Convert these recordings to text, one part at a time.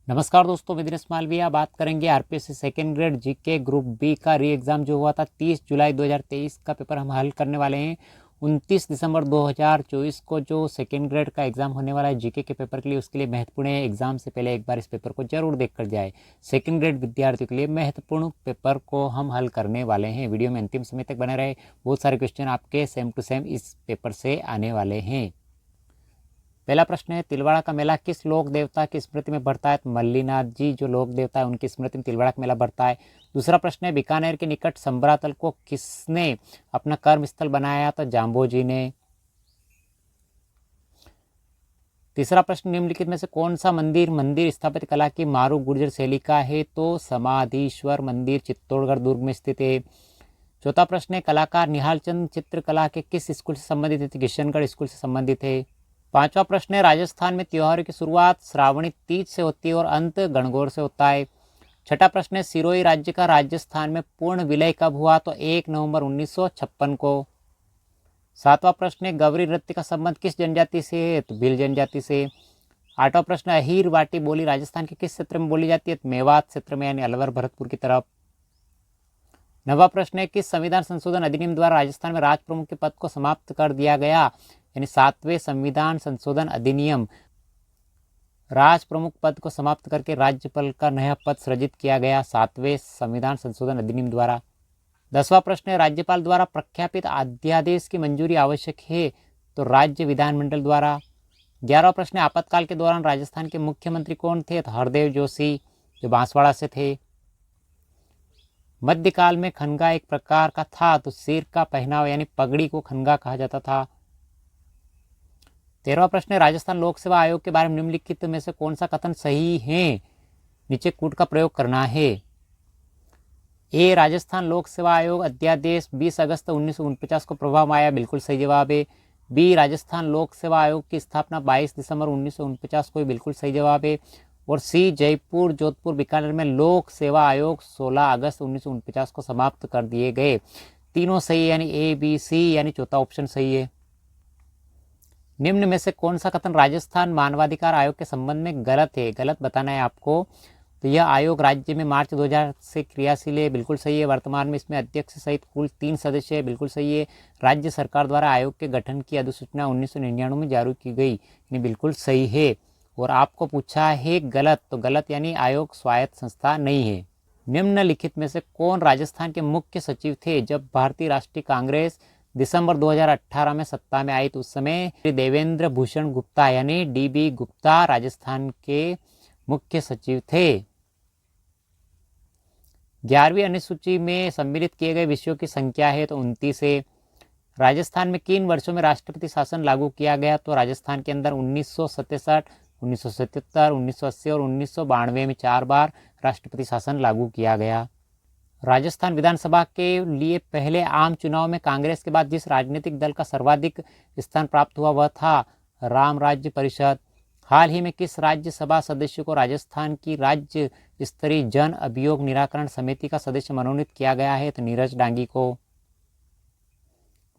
नमस्कार दोस्तों, मैं दिनेश मालविया बात करेंगे RPSC second grade GK group B का री एग्ज़ाम जो हुआ था 30 जुलाई 2023 का पेपर हम हल करने वाले हैं। 29 दिसंबर 2024 को जो सेकेंड ग्रेड का एग्ज़ाम होने वाला है जीके के पेपर के लिए, उसके लिए महत्वपूर्ण है। एग्ज़ाम से पहले एक बार इस पेपर को जरूर देख कर जाए। सेकेंड ग्रेड विद्यार्थियों के लिए महत्वपूर्ण पेपर को हम हल करने वाले हैं। वीडियो में अंतिम समय तक बने रहे, बहुत सारे क्वेश्चन आपके सेम टू सेम इस पेपर से आने वाले हैं। पहला प्रश्न है, तिलवाड़ा का मेला किस लोक देवता की स्मृति में बढ़ता है? तो मल्लीनाथ जी जो लोक देवता है उनकी स्मृति में तिलवाड़ा का मेला बढ़ता है। दूसरा प्रश्न है, बीकानेर के निकट संबरातल को किसने अपना कर्म स्थल बनाया? तो जाम्बोजी ने। तीसरा प्रश्न, निम्नलिखित में से कौन सा मंदिर स्थापत्य कला की मारू गुर्जर शैली का है? तो समाधीश्वर मंदिर चित्तौड़गढ़ दुर्ग में स्थित है। चौथा प्रश्न है, कलाकार निहाल चंद चित्रकला के किस स्कूल से संबंधित है? किशनगढ़ स्कूल से संबंधित है। पांचवा प्रश्न है, राजस्थान में त्योहारों की शुरुआत श्रावणी तीज से होती है और अंत गणगौर से होता है। छठा प्रश्न है, सिरोही राज्य का राजस्थान में पूर्ण विलय कब हुआ? तो 1 नवंबर 1956 को। सातवां प्रश्न है, गौरी नृत्य का संबंध किस जनजाति से है? तो भील जनजाति से। आठवां प्रश्न, अहीर वाटी बोली राजस्थान के किस क्षेत्र में बोली जाती है? तो मेवात क्षेत्र में, यानी अलवर भरतपुर की तरफ। नवा प्रश्न है, किस संविधान संशोधन अधिनियम द्वारा राजस्थान में राज प्रमुख के पद को समाप्त कर दिया गया? यानी 7वें संविधान संशोधन अधिनियम राज प्रमुख पद को समाप्त करके राज्यपाल का नया पद सृजित किया गया 7वें संविधान संशोधन अधिनियम द्वारा। 10वां प्रश्न है, राज्यपाल द्वारा प्रख्यापित अध्यादेश की मंजूरी आवश्यक है? तो राज्य विधानमंडल द्वारा। 11वां प्रश्न है, आपातकाल के दौरान राजस्थान के मुख्यमंत्री कौन थे? तो हरदेव जोशी जो बांसवाड़ा से थे। मध्यकाल में खनगा एक प्रकार का था, तो सिर का पहनावा यानी पगड़ी को खनगा कहा जाता था। 13वां प्रश्न है, राजस्थान लोक सेवा आयोग के बारे में निम्नलिखित में से कौन सा कथन सही है? नीचे कूट का प्रयोग करना है। ए, राजस्थान लोक सेवा आयोग अध्यादेश 20 अगस्त 1949 को प्रभाव में आया, बिल्कुल सही जवाब है। बी, राजस्थान लोक सेवा आयोग की स्थापना 22 दिसंबर 1949 को, बिल्कुल सही जवाब है। और सी, जयपुर जोधपुर बीकानेर में लोक सेवा आयोग 16 अगस्त 1949 को समाप्त कर दिए गए। तीनों सही है, यानी ए बी सी, यानी चौथा ऑप्शन सही है। निम्न में से कौन सा कथन राजस्थान मानवाधिकार आयोग के संबंध में गलत है? गलत बताना है आपको। तो यह आयोग राज्य में मार्च 2000 से क्रियाशील है, बिल्कुल सही है। वर्तमान में इसमें अध्यक्ष सहित कुल 3 सदस्य है, बिल्कुल सही है। राज्य सरकार द्वारा आयोग के गठन की अधिसूचना 1999 में जारी की गई, यानी बिल्कुल सही है। और आपको पूछा है गलत, तो गलत यानी आयोग स्वायत्त संस्था नहीं है। निम्नलिखित में से कौन राजस्थान के मुख्य सचिव थे जब भारतीय राष्ट्रीय कांग्रेस दिसंबर 2018 में सत्ता में आई? तो उस समय देवेंद्र भूषण गुप्ता यानी डीबी गुप्ता राजस्थान के मुख्य सचिव थे। 11वीं अनुसूची में सम्मिलित किए गए विषयों की संख्या है, तो 29 है। राजस्थान में किन वर्षों में राष्ट्रपति शासन लागू किया गया? तो राजस्थान के अंदर 1967, 1977, 1980 और 1992 में 4 बार राष्ट्रपति शासन लागू किया गया। राजस्थान विधानसभा के लिए पहले आम चुनाव में कांग्रेस के बाद जिस राजनीतिक दल का सर्वाधिक स्थान प्राप्त हुआ वह था राम राज्य परिषद। हाल ही में किस राज्यसभा सदस्य को राजस्थान की राज्य स्तरीय जन अभियोग निराकरण समिति का सदस्य मनोनीत किया गया है? तो नीरज डांगी को।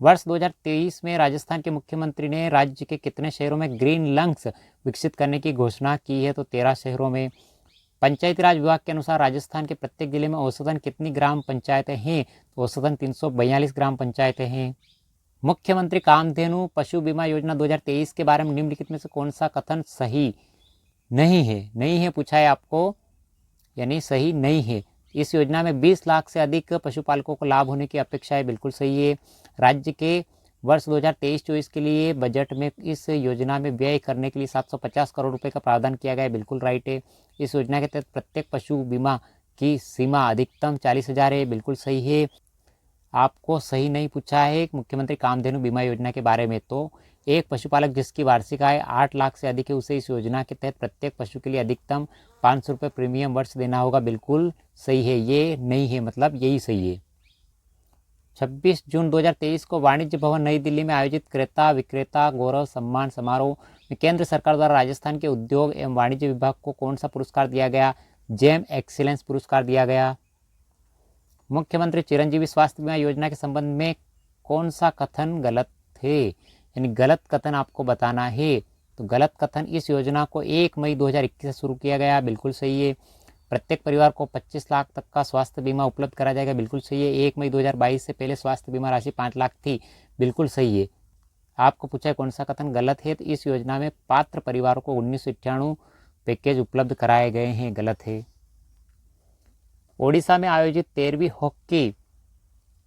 वर्ष 2023 में राजस्थान के मुख्यमंत्री ने राज्य के कितने शहरों में ग्रीन लंग्स विकसित करने की घोषणा की है? तो 13 शहरों में। पंचायती राज विभाग के अनुसार राजस्थान के प्रत्येक जिले में औसतन कितनी ग्राम पंचायतें हैं? तो औसतन 342 ग्राम पंचायतें हैं। मुख्यमंत्री कामधेनु पशु बीमा योजना 2023 के बारे में निम्नलिखित में से कौन सा कथन सही नहीं है? नहीं है पूछा है आपको, यानी सही नहीं है। इस योजना में 20 लाख से अधिक पशुपालकों को लाभ होने की अपेक्षा है, बिल्कुल सही है। राज्य के वर्ष 2023-24 के लिए बजट में इस योजना में व्यय करने के लिए 750 करोड़ रुपए का प्रावधान किया गया है, बिल्कुल राइट है। इस योजना के तहत प्रत्येक पशु बीमा की सीमा अधिकतम 40,000 है, बिल्कुल सही है। आपको सही नहीं पूछा है मुख्यमंत्री कामधेनु बीमा योजना के बारे में। तो एक पशुपालक जिसकी वार्षिक आय 8 लाख से अधिक है उसे इस योजना के तहत प्रत्येक पशु के लिए अधिकतम 500 रुपये प्रीमियम वर्ष देना होगा, बिल्कुल सही है। ये नहीं है, मतलब यही सही है। 26 जून 2023 को वाणिज्य भवन नई दिल्ली में आयोजित क्रेता विक्रेता गौरव सम्मान समारोह में केंद्र सरकार द्वारा राजस्थान के उद्योग एवं वाणिज्य विभाग को कौन सा पुरस्कार दिया गया? जेम एक्सीलेंस पुरस्कार दिया गया। मुख्यमंत्री चिरंजीवी स्वास्थ्य बीमा योजना के संबंध में कौन सा कथन गलत है? यानी गलत कथन आपको बताना है। तो गलत कथन। इस योजना को 1 मई 2021 से शुरू किया गया, बिल्कुल सही है। प्रत्येक परिवार को 25 लाख तक का स्वास्थ्य बीमा उपलब्ध कराया जाएगा, बिल्कुल सही है। 1 मई 2022 से पहले स्वास्थ्य बीमा राशि 5 लाख थी, बिल्कुल सही है। आपको पूछा है कौन सा कथन गलत है, तो इस योजना में पात्र परिवारों को 1998 पैकेज उपलब्ध कराए गए हैं, गलत है। ओडिशा में आयोजित 13वीं हॉकी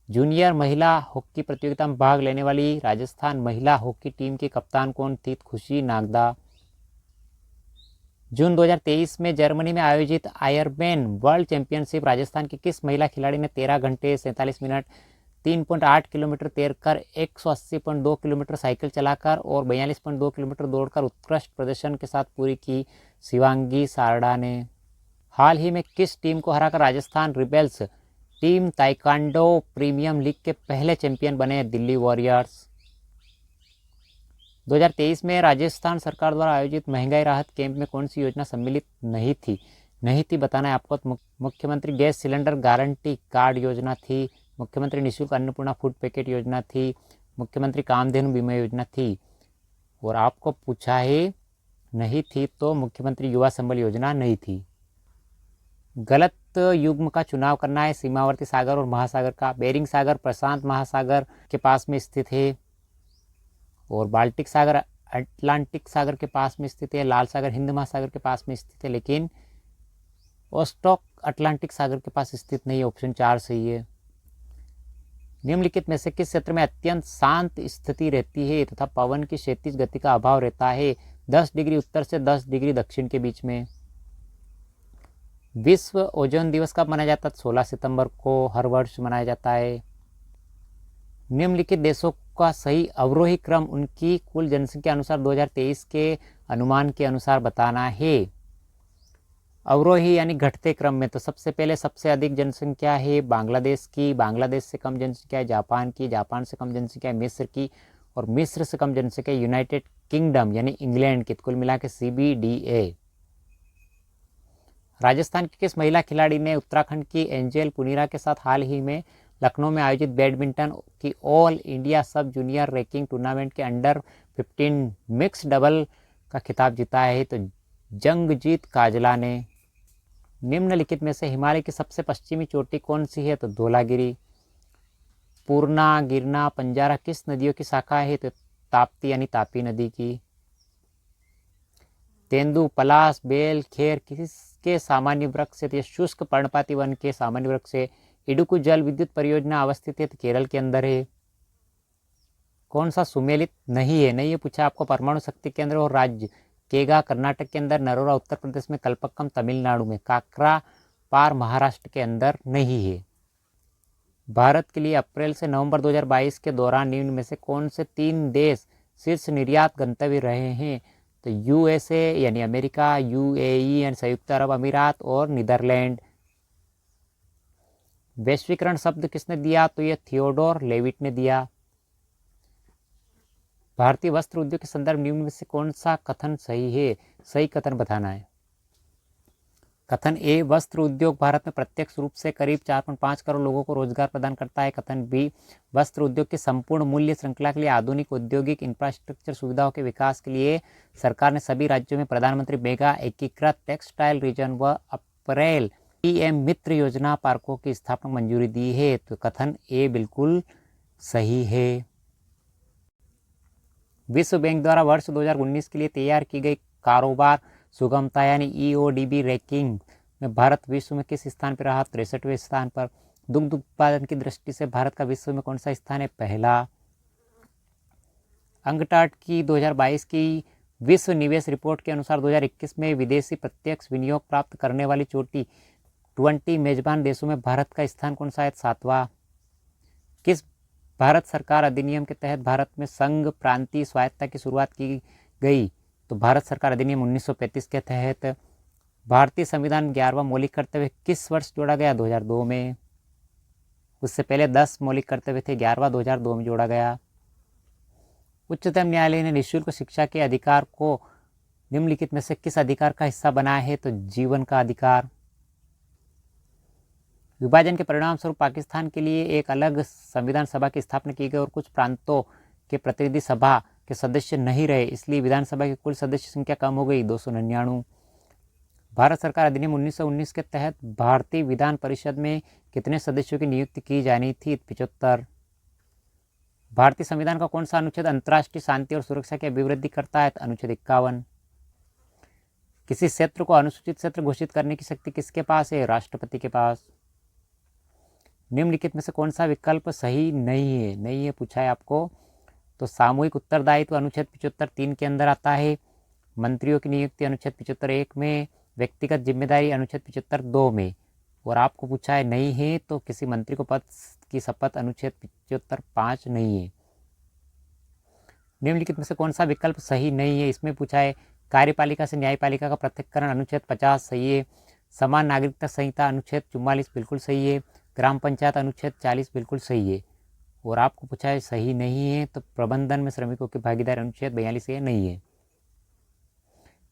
जूनियर महिला हॉकी प्रतियोगिता में भाग लेने वाली राजस्थान महिला हॉकी टीम की कप्तान कौन थी? खुशी नागदा। जून 2023 में जर्मनी में आयोजित आयरमैन वर्ल्ड चैंपियनशिप राजस्थान की किस महिला खिलाड़ी ने 13 घंटे 47 मिनट 3.8 किलोमीटर तैरकर 180.2 किलोमीटर साइकिल चलाकर और 42.2 किलोमीटर दौड़कर उत्कृष्ट प्रदर्शन के साथ पूरी की? शिवांगी सारडा ने। हाल ही में किस टीम को हराकर Rajasthan rebels team taekwondo premium league के पहले चैंपियन बने? दिल्ली वॉरियर्स। 2023 में राजस्थान सरकार द्वारा आयोजित महंगाई राहत कैंप में कौन सी योजना सम्मिलित नहीं थी बताना है आपको। मुख्यमंत्री गैस सिलेंडर गारंटी कार्ड योजना थी, मुख्यमंत्री निःशुल्क अन्नपूर्णा फूड पैकेट योजना थी, मुख्यमंत्री कामधेनु बीमा योजना थी। और आपको पूछा है नहीं थी तो मुख्यमंत्री युवा संबल योजना नहीं थी। गलत युग्म का चुनाव करना है। सीमावर्ती सागर और महासागर का। बेरिंग सागर प्रशांत महासागर के पास में स्थित है और बाल्टिक सागर अटलांटिक सागर के पास में स्थित है। लाल सागर हिंद महासागर के पास में स्थित है, लेकिन ओस्टॉक अटलांटिक सागर के पास स्थित नहीं है। ऑप्शन 4 सही है। निम्नलिखित में से किस क्षेत्र में अत्यंत शांत स्थिति रहती है तथा पवन की क्षैतिज गति का अभाव रहता है? 10 डिग्री उत्तर से 10 डिग्री दक्षिण के बीच में। विश्व ओजोन दिवस कब मनाया जाता है? 16 सितंबर को हर वर्ष मनाया जाता है। निम्नलिखित देशों का सही अवरोही क्रम उनकी कुल जनसंख्या अनुसार 2023 के अनुमान के अनुसार बताना है। अवरोही यानी घटते क्रम में, तो सबसे पहले सबसे अधिक जनसंख्या है बांग्लादेश की, बांग्लादेश से कम जनसंख्या है जापान की, जापान से कम जनसंख्या है मिस्र की, और मिस्र से कम जनसंख्या यूनाइटेड किंगडम यानी इंग्लैंड की। कुल मिला के CBDA। राजस्थान की किस महिला खिलाड़ी ने उत्तराखंड की एंजेल पुनीरा के साथ हाल ही में लखनऊ में आयोजित बैडमिंटन की ऑल इंडिया सब जूनियर रैंकिंग टूर्नामेंट के अंडर-15 मिक्स डबल का खिताब जीता है? तो जंगजीत काजला ने। निम्नलिखित में से हिमालय की सबसे पश्चिमी चोटी कौन सी है? तो धौलागिरी। पूर्णा, गिरना, पंजारा किस नदियों की शाखा है? तो ताप्ती यानी तापी नदी की। तेंदु, पलाश, बेल, खेर किसके सामान्य वृक्ष है? शुष्क पर्णपाती वन के सामान्य वृक्ष है। इडुक्कू जल विद्युत परियोजना अवस्थित है तो केरल के अंदर है। कौन सा सुमेलित नहीं है पूछा आपको। परमाणु शक्ति केंद्र और राज्य केगा कर्नाटक के अंदर, नरोरा उत्तर प्रदेश में, कल्पक्कम तमिलनाडु में, काकरा पार महाराष्ट्र के अंदर नहीं है। भारत के लिए अप्रैल से नवंबर 2022 के दौरान निम्न में से कौन से 3 देश शीर्ष निर्यात गंतव्य रहे हैं? तो USA यानी अमेरिका, UAE यानी संयुक्त अरब अमीरात और नीदरलैंड। वैश्वीकरण शब्द किसने दिया? तो यह थियोडोर लेविट ने दिया। भारतीय वस्त्र उद्योग के संदर्भ निम्न में से कौन सा कथन सही है? सही कथन बताना है। कथन ए, वस्त्र उद्योग भारत में प्रत्यक्ष रूप से करीब 4.5 करोड़ लोगों को रोजगार प्रदान करता है। कथन बी, वस्त्र उद्योग की संपूर्ण मूल्य श्रृंखला के लिए आधुनिक औद्योगिक इंफ्रास्ट्रक्चर सुविधाओं के विकास के लिए सरकार ने सभी राज्यों में प्रधानमंत्री मेगा एकीकृत टेक्सटाइल रीजन व अप्रैल PM मित्र योजना पार्कों की स्थापना मंजूरी दी है। तो कथन ए बिल्कुल सही है। विश्व बैंक द्वारा वर्ष 2019 के लिए तैयार की गई कारोबार सुगमता यानी EODB रैंकिंग में भारत विश्व में किस स्थान पर रहा? 63वें स्थान पर। दुग्ध उत्पादन की दृष्टि से भारत का विश्व में कौन सा स्थान है? पहला। अंगटाट की 2022 की विश्व निवेश रिपोर्ट के अनुसार 2021 में विदेशी प्रत्यक्ष विनियोग प्राप्त करने वाली चोटी 20 मेजबान देशों में भारत का स्थान कौन सा है? 7वां। किस भारत सरकार अधिनियम के तहत भारत में संघ प्रांतीय स्वायत्तता की शुरुआत की गई? तो भारत सरकार अधिनियम 1935 के तहत। भारतीय संविधान 11वां मौलिक कर्तव्य किस वर्ष जोड़ा गया? 2002 में। उससे पहले 10 मौलिक कर्तव्य थे, 11वां 2002 में जोड़ा गया। उच्चतम न्यायालय ने निःशुल्क शिक्षा के अधिकार को निम्नलिखित में से किस अधिकार का हिस्सा बनाया है? तो जीवन का अधिकार। विभाजन के परिणाम स्वरूप पाकिस्तान के लिए एक अलग संविधान सभा की स्थापना की गई और कुछ प्रांतों के प्रतिनिधि सभा के सदस्य नहीं रहे, इसलिए विधानसभा की कुल सदस्य संख्या कम हो गई 299। भारत सरकार अधिनियम 1919 के तहत भारतीय विधान परिषद में कितने सदस्यों की नियुक्ति की जानी थी? 75। भारतीय संविधान का कौन सा अनुच्छेद अंतर्राष्ट्रीय शांति और सुरक्षा की अभिवृद्धि करता है? अनुच्छेद 51। किसी क्षेत्र को अनुसूचित क्षेत्र घोषित करने की शक्ति किसके पास है? राष्ट्रपति के पास। निम्नलिखित में से कौन सा विकल्प सही नहीं है पूछा है आपको। तो सामूहिक उत्तरदायित्व अनुच्छेद 75(3) के अंदर आता है, मंत्रियों की नियुक्ति अनुच्छेद 75(1) में, व्यक्तिगत जिम्मेदारी अनुच्छेद 75(2) में, और आपको पूछा है नहीं है तो किसी मंत्री को पद की शपथ अनुच्छेद 75(5) नहीं है। निम्नलिखित में से कौन सा विकल्प सही नहीं है, इसमें पूछा है कार्यपालिका से न्यायपालिका का पृथक्करण अनुच्छेद 50 सही है, समान नागरिकता संहिता अनुच्छेद 44 बिल्कुल सही है, ग्राम पंचायत अनुच्छेद 40 बिल्कुल सही है, और आपको पूछा है सही नहीं है तो प्रबंधन में श्रमिकों की भागीदारी अनुच्छेद 42 ये नहीं है।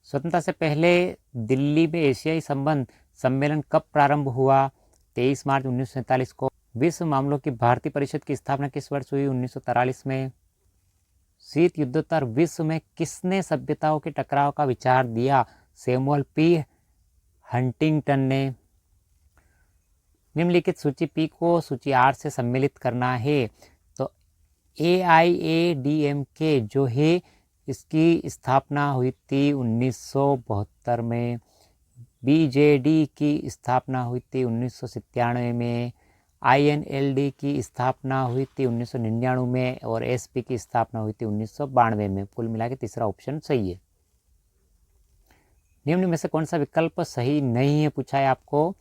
स्वतंत्रता से पहले दिल्ली में एशियाई संबंध सम्मेलन कब प्रारंभ हुआ? 23 मार्च 1947 को। विश्व मामलों की भारतीय परिषद की स्थापना किस वर्ष हुई? 1943 में। शीत युद्धोत्तर विश्व में किसने सभ्यताओं के टकराव का विचार दिया? सैमुअल पी हंटिंगटन ने। निम्नलिखित सूची पी को सूची आर से सम्मिलित करना है। तो AIADMK जो है इसकी स्थापना हुई थी 1972 में, BJD की स्थापना हुई थी 1997 में, INLD की स्थापना हुई थी 1999 में, और SP की स्थापना हुई थी 1992 में। कुल मिला के तीसरा ऑप्शन सही है। निम्न में से कौन सा विकल्प सही नहीं है पूछा है आपको।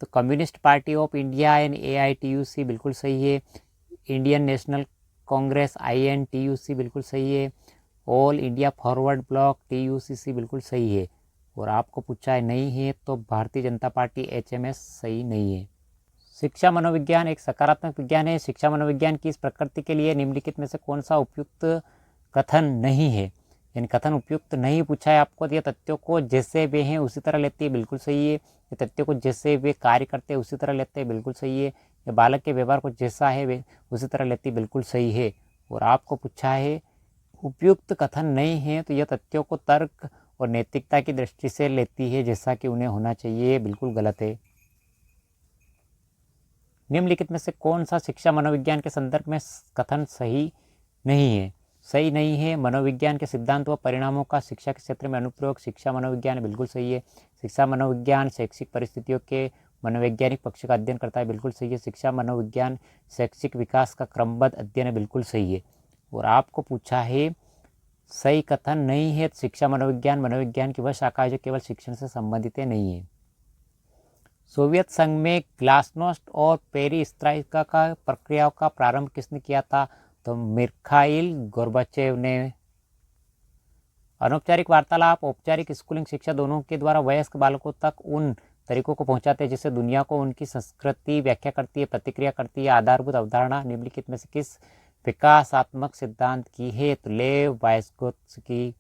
तो communist party of India and AITUC बिल्कुल सही है, इंडियन नेशनल कांग्रेस INTUC बिल्कुल सही है, all India forward block TUCC बिल्कुल सही है, और आपको पूछा है नहीं है तो भारतीय जनता पार्टी HMS सही नहीं है। शिक्षा मनोविज्ञान एक सकारात्मक विज्ञान है। शिक्षा मनोविज्ञान की इस प्रकृति के लिए निम्नलिखित में से कौन सा उपयुक्त कथन नहीं है, यानी कथन उपयुक्त नहीं पूछा है आपको। ये तथ्यों को जैसे वे हैं उसी तरह लेती है, बिल्कुल सही है। ये तथ्यों को जैसे वे कार्य करते हैं उसी तरह लेते हैं, बिल्कुल सही है। ये बालक के व्यवहार को जैसा है वे उसी तरह लेती है, बिल्कुल सही है। और आपको पूछा है उपयुक्त कथन नहीं है तो यह तथ्यों को तर्क और नैतिकता की दृष्टि से लेती है जैसा कि उन्हें होना चाहिए, बिल्कुल गलत है। निम्नलिखित में से कौन सा शिक्षा मनोविज्ञान के संदर्भ में कथन सही नहीं है? सही नहीं है मनोविज्ञान के सिद्धांत व परिणामों का शिक्षा के क्षेत्र में अनुप्रयोग शिक्षा मनोविज्ञान बिल्कुल सही है। शिक्षा मनोविज्ञान शैक्षिक परिस्थितियों के मनोवैज्ञानिक पक्ष का अध्ययन करता है, बिल्कुल सही है। शिक्षा मनोविज्ञान शैक्षिक विकास का क्रमबद्ध अध्ययन है, बिल्कुल सही है। और आपको पूछा है सही कथन नहीं है शिक्षा मनोविज्ञान की वह शाखा है जो केवल शिक्षण से संबंधित नहीं है। सोवियत संघ में ग्लासनोस्ट और पेरिस्ट्राइका का प्रक्रियाओं का प्रारंभ किसने किया था? तो मिखाइल गोर्बाचेव ने। अनौपचारिक वार्तालाप औपचारिक स्कूलिंग शिक्षा दोनों के द्वारा वयस्क बालकों तक उन तरीकों को पहुंचाते हैं जिससे दुनिया को उनकी संस्कृति व्याख्या करती है, प्रतिक्रिया करती है। आधारभूत अवधारणा निम्नलिखित में से किस विकासात्मक सिद्धांत की है? तो लेव वायस्कोत्स्की।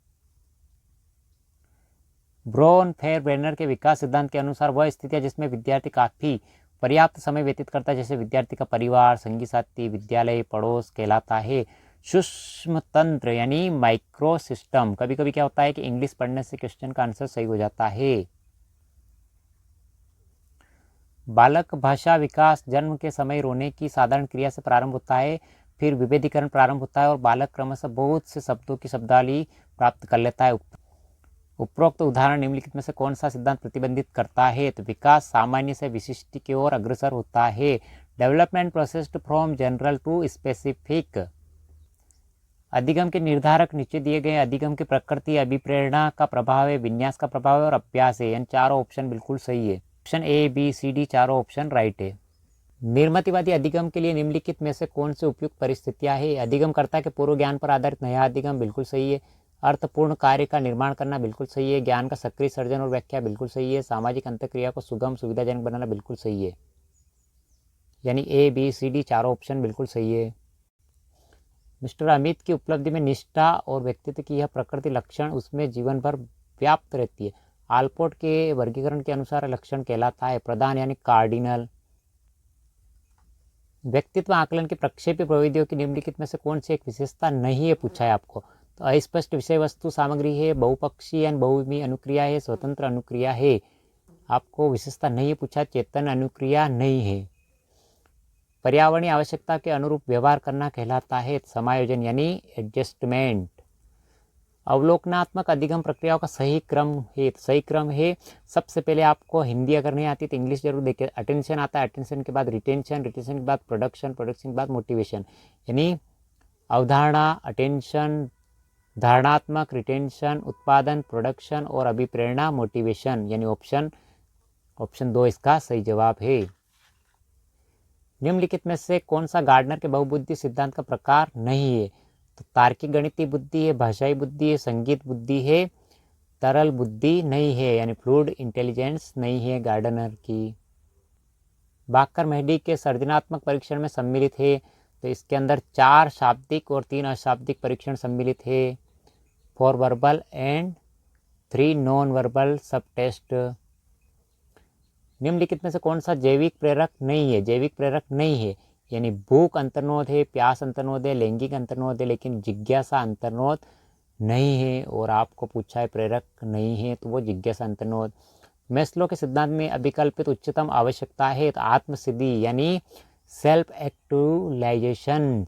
ब्रोन फेयर ब्रेनर के विकास सिद्धांत के अनुसार वह स्थितियां जिसमें विद्यार्थी काफी पर्याप्त समय व्यतीत करता है, जैसे विद्यार्थी का परिवार, संगी साथी, विद्यालय, पड़ोस कहलाता है सूक्ष्म तंत्र यानी माइक्रो सिस्टम। कभी कभी क्या होता है कि इंग्लिश पढ़ने से क्वेश्चन का आंसर सही हो जाता है। बालक भाषा विकास जन्म के समय रोने की साधारण क्रिया से प्रारंभ होता है, फिर विभेदीकरण प्रारंभ होता है और बालक क्रमशः बहुत से शब्दों की शब्दावली प्राप्त कर लेता है। उपरोक्त उदाहरण निम्नलिखित में से कौन सा सिद्धांत प्रतिबंधित करता है? तो विकास सामान्य से विशिष्ट की ओर अग्रसर होता है। Development processed from general to specific. अधिगम के निर्धारक नीचे दिए गए अधिगम की प्रकृति, अभिप्रेरणा का प्रभाव है, विन्यास का प्रभाव है और अभ्यास है। इन चारों ऑप्शन बिल्कुल सही है। ऑप्शन ABCD चारों ऑप्शन राइट है। निर्मतिवादी अधिगम के लिए निम्नलिखित में से कौन से उपयुक्त परिस्थितियां है? अधिगमकर्ता के पूर्व ज्ञान पर आधारित नया अधिगम बिल्कुल सही है। अर्थपूर्ण कार्य का निर्माण करना बिल्कुल सही है। ज्ञान का सक्रिय सर्जन और व्याख्या बिल्कुल सही है। सामाजिक अंतःक्रिया को सुगम सुविधाजनक बनाना बिल्कुल सही है। यानी ABCD चारों ऑप्शन बिल्कुल सही है। मिस्टर अमित की उपलब्धि में निष्ठा और व्यक्तित्व की यह प्रकृति लक्षण उसमें जीवन भर व्याप्त रहती है। आलपोर्ट के वर्गीकरण के अनुसार लक्षण कहलाता है प्रधान यानी कार्डिनल। व्यक्तित्व आकलन की प्रक्षेपी प्रविधियों की निम्नलिखित में से कौन सी एक विशेषता नहीं है पूछा है आपको? तो अस्पष्ट विषय वस्तु सामग्री है, बहुपक्षीय यानी बहुविमीय अनुक्रिया है, स्वतंत्र अनुक्रिया है। आपको विशेषता नहीं पूछा, चेतन अनुक्रिया नहीं है। पर्यावरणीय आवश्यकता के अनुरूप व्यवहार करना कहलाता है समायोजन यानी एडजस्टमेंट। अवलोकनात्मक अधिगम प्रक्रियाओं का सही क्रम है, तो सही क्रम है सबसे पहले आपको हिंदी अगर नहीं आती तो इंग्लिश जरूर देखिए। अटेंशन आता है, अटेंशन के बाद रिटेंशन, रिटेंशन के बाद प्रोडक्शन, प्रोडक्शन के बाद मोटिवेशन। यानी अवधारणा, अटेंशन, धारणात्मक, रिटेंशन, उत्पादन, प्रोडक्शन और अभिप्रेरणा, मोटिवेशन। यानी ऑप्शन 2 इसका सही जवाब है। निम्नलिखित में से कौन सा गार्डनर के बहुबुद्धि सिद्धांत का प्रकार नहीं है? तो तार्किक गणितीय बुद्धि है, भाषाई बुद्धि है, संगीत बुद्धि है, तरल बुद्धि नहीं है यानी फ्लूइड इंटेलिजेंस नहीं है गार्डनर की। बाकर मेहदी के सृजनात्मक परीक्षण में सम्मिलित है, तो इसके अंदर 4 शाब्दिक और 3 अशाब्दिक परीक्षण सम्मिलित है। 4 वर्बल एंड 3 नॉन वर्बल सब टेस्ट। निम्नलिखित में से कौन सा जैविक प्रेरक नहीं है? जैविक प्रेरक नहीं है यानी भूख अंतर्नोद है, प्यास अंतर्नोद है, लैंगिक अंतर्नोद है, लेकिन जिज्ञासा अंतर्नोद नहीं है। और आपको पूछा है प्रेरक नहीं है तो वो जिज्ञासा अंतर्नोद। मैस्लो के सिद्धांत में अभिकल्पित उच्चतम आवश्यकता है तो आत्मसिद्धि यानी सेल्फ एक्चुअलाइजेशन।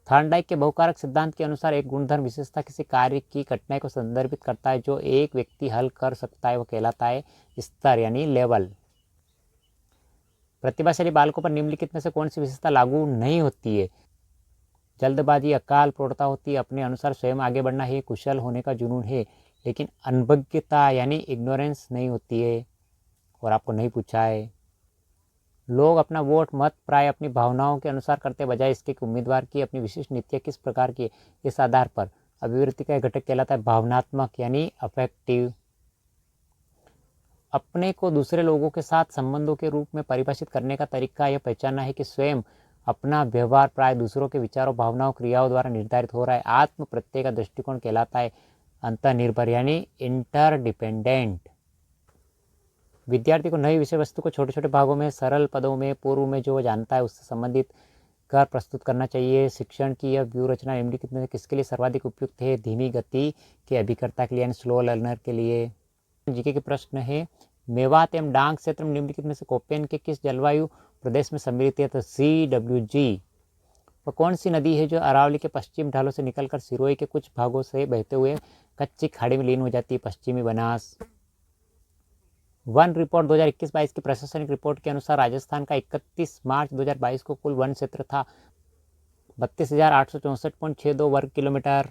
थॉर्नडाइक के बहुकारक सिद्धांत के अनुसार एक गुणधर्म विशेषता किसी कार्य की कठिनाई को संदर्भित करता है जो एक व्यक्ति हल कर सकता है, वो कहलाता है स्तर यानी लेवल। प्रतिभाशाली बालकों पर निम्नलिखित में से कौन सी विशेषता लागू नहीं होती है? जल्दबाजी, अकाल, प्रौढ़ता होती है, अपने अनुसार स्वयं आगे बढ़ना है, कुशल होने का जुनून है, लेकिन अनभिज्ञता यानी इग्नोरेंस नहीं होती है। और आपको नहीं पूछा है। लोग अपना वोट मत प्राय अपनी भावनाओं के अनुसार करते बजाय इसके कि उम्मीदवार की अपनी विशिष्ट नीतियाँ किस प्रकार की है, इस आधार पर अभिवृत्ति का घटक कहलाता है भावनात्मक यानी अफेक्टिव। अपने को दूसरे लोगों के साथ संबंधों के रूप में परिभाषित करने का तरीका यह पहचानना है कि स्वयं अपना व्यवहार प्राय दूसरों के विचारों, भावनाओं, क्रियाओं द्वारा निर्धारित हो रहा है। आत्म प्रत्यय का दृष्टिकोण कहलाता है अंतर्निर्भर यानी इंटरडिपेंडेंट। विद्यार्थी को नई विषय वस्तु को छोटे छोटे भागों में, सरल पदों में, पूर्व में जो जानता है उससे संबंधित कर प्रस्तुत करना चाहिए। शिक्षण की यह व्यू रचना निम्नलिखित में किसके लिए सर्वाधिक उपयुक्त है? धीमी गति के अभिकर्ता के लिए यानी स्लो लर्नर के लिए। जीके के प्रश्न है, मेवात एवं डांग क्षेत्र में निम्नलिखित में से कोपेन के किस जलवायु प्रदेश में सम्मिलित है? तो CWG। वह कौन सी नदी है जो अरावली के पश्चिम ढालों से निकलकर सिरोही के कुछ भागों से बहते हुए कच्ची खाड़ी में लीन हो जाती है? पश्चिमी बनास। वन रिपोर्ट 2021-22 की प्रशासनिक रिपोर्ट के अनुसार राजस्थान का 31 मार्च 2022 को कुल वन क्षेत्र था 32,864.62 वर्ग किलोमीटर।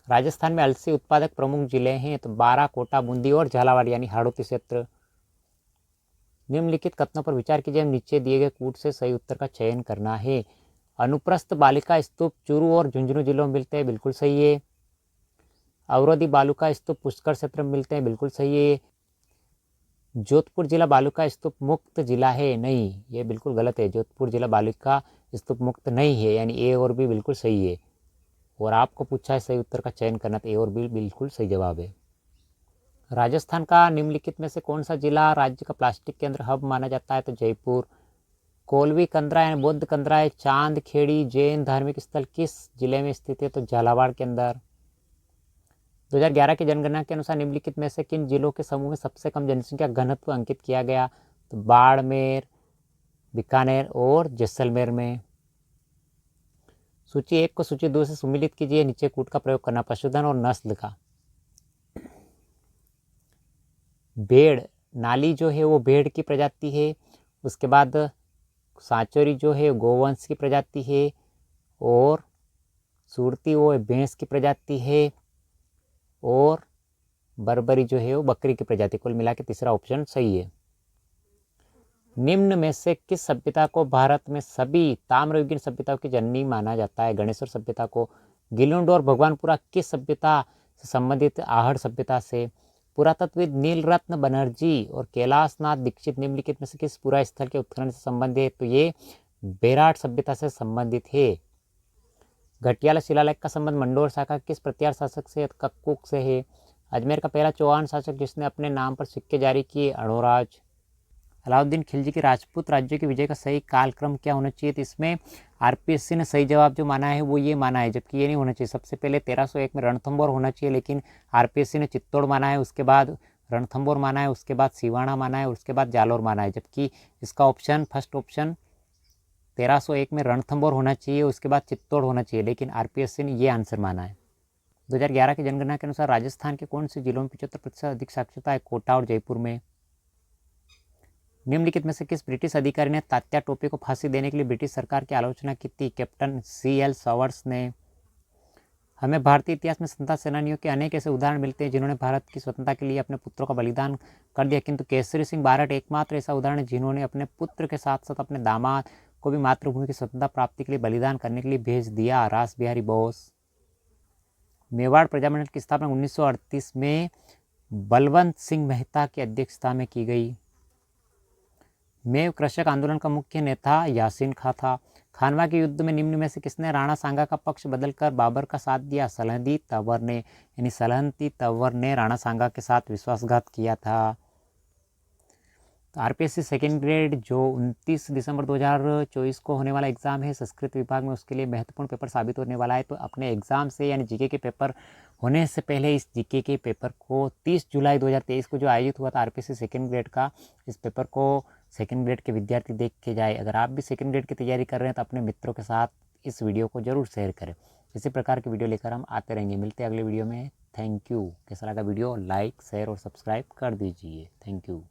राजस्थान में अलसी उत्पादक प्रमुख जिले हैं तो 12 कोटा, बूंदी और झालावाड़ यानी हाड़ौती क्षेत्र। निम्नलिखित कथनों पर विचार कीजिए, नीचे दिए गए कूट से सही उत्तर का चयन करना है। अनुप्रस्थ बालिका स्तूप चूरू और झुंझुनू जिलों में मिलते हैं, बिल्कुल सही है। अवरोधी बालुका स्तूप पुष्कर क्षेत्र में मिलते हैं, बिल्कुल सही है। जोधपुर जिला बालुका स्तूप मुक्त जिला है, नहीं, ये बिल्कुल गलत है। जोधपुर जिला बालिका स्तूप मुक्त नहीं है यानी ए और बी बिल्कुल सही है। और आपको पूछा है सही उत्तर का चयन करना, तो ए और बी बिल्कुल सही जवाब है। राजस्थान का निम्नलिखित में से कौन सा जिला राज्य का प्लास्टिक केंद्र हब माना जाता है? तो जयपुर। कोलवी कंदरा यानी बौद्ध कंदरा चांद खेड़ी जैन धार्मिक स्थल किस जिले में स्थित है? तो झालावाड़ के अंदर। 2011 की जनगणना के अनुसार निम्नलिखित में से किन जिलों के समूह में सबसे कम जनसंख्या घनत्व अंकित किया गया? तो बाड़मेर, बीकानेर और जैसलमेर में। सूची 1 को सूची 2 से सम्मिलित कीजिए, नीचे कूट का प्रयोग करना। पशुधन और नस्ल का। भेड़, नाली जो है वो भेड़ की प्रजाति है। उसके बाद सांचोरी जो है गोवंश की प्रजाति है और सुरती वो भैंस की प्रजाति है और बर्बरी जो है वो बकरी की प्रजाति। कुल मिला के तीसरा ऑप्शन सही है। निम्न में से किस सभ्यता को भारत में सभी ताम्रयुगीन सभ्यताओं की जननी माना जाता है? गणेश्वर सभ्यता को। गिलुंड और भगवानपुरा किस सभ्यता से संबंधित? आहड़ सभ्यता से। पुरातत्वविद नीलरत्न बनर्जी और कैलाशनाथ दीक्षित निम्नलिखित में से किस पुरा स्थल के उत्खनन से संबंधित है? तो ये बेराट सभ्यता से संबंधित है। घटियाला शिलालेख का संबंध मंडोर शाखा किस प्रत्यार शासक से? कक्कुक से है। अजमेर का पहला चौहान शासक जिसने अपने नाम पर सिक्के जारी किए? अणोराज। अलाउद्दीन खिलजी के राजपूत राज्य के विजय का सही कालक्रम क्या होना चाहिए? तो इसमें आरपीएससी ने सही जवाब जो माना है वो ये माना है, जबकि ये नहीं होना चाहिए। सबसे पहले 1301 में रणथंभौर होना चाहिए, लेकिन आरपीएससी ने चित्तौड़ माना है, उसके बाद रणथंभौर माना है, उसके बाद सिवाना माना है, उसके बाद जालौर माना है। जबकि इसका ऑप्शन फर्स्ट ऑप्शन 1301 में रणथंभौर होना चाहिए, उसके बाद चित्तौड़ होना चाहिए, लेकिन आरपीएससी ने ये आंसर माना है। 2011 की जनगणना के अनुसार राजस्थान के कौन से जिलों में 75% अधिक साक्षरता है? कोटा और जयपुर में। निम्नलिखित में से किस ब्रिटिश अधिकारी ने तात्या टोपे को फांसी देने के लिए ब्रिटिश सरकार की आलोचना की थी? कैप्टन CL सॉवर्स ने। हमें भारतीय इतिहास में स्वतंत्रता सेनानियों के अनेक ऐसे उदाहरण मिलते हैं जिन्होंने भारत की स्वतंत्रता के लिए अपने पुत्रों का बलिदान कर दिया, किंतु केसरी सिंह बारट एकमात्र ऐसा उदाहरण है जिन्होंने अपने पुत्र के साथ साथ अपने दामाद को भी मातृभूमि की स्वतंत्रता प्राप्ति के लिए बलिदान करने के लिए भेज दिया। रास बिहारी बोस। मेवाड़ प्रजामंडल की स्थापना 1938 में बलवंत सिंह मेहता की अध्यक्षता में की गई। मेव कृषक आंदोलन का मुख्य नेता यासीन खां था। खानवा के युद्ध में निम्न में से किसने राणा सांगा का पक्ष बदलकर बाबर का साथ दिया? सलहदी तंवर ने, यानी सलहदी तंवर ने राणा सांगा के साथ विश्वासघात किया था। तो आरपीएससी सेकेंड ग्रेड जो 29 दिसंबर 2024 को होने वाला एग्ज़ाम है संस्कृत विभाग में, उसके लिए महत्वपूर्ण पेपर साबित होने वाला है। तो अपने एग्ज़ाम से यानी जीके के पेपर होने से पहले इस जीके के पेपर को 30 जुलाई 2023 को जो आयोजित हुआ था आरपीएससी सेकेंड ग्रेड का, इस पेपर को सेकेंड ग्रेड के विद्यार्थी देख के जाए। अगर आप भी सेकेंड ग्रेड की तैयारी कर रहे हैं तो अपने मित्रों के साथ इस वीडियो को जरूर शेयर करें। इसी प्रकार की वीडियो लेकर हम आते रहेंगे। मिलते हैं अगले वीडियो में। Thank you. कैसा लगा वीडियो? लाइक शेयर और सब्सक्राइब कर दीजिए। Thank you.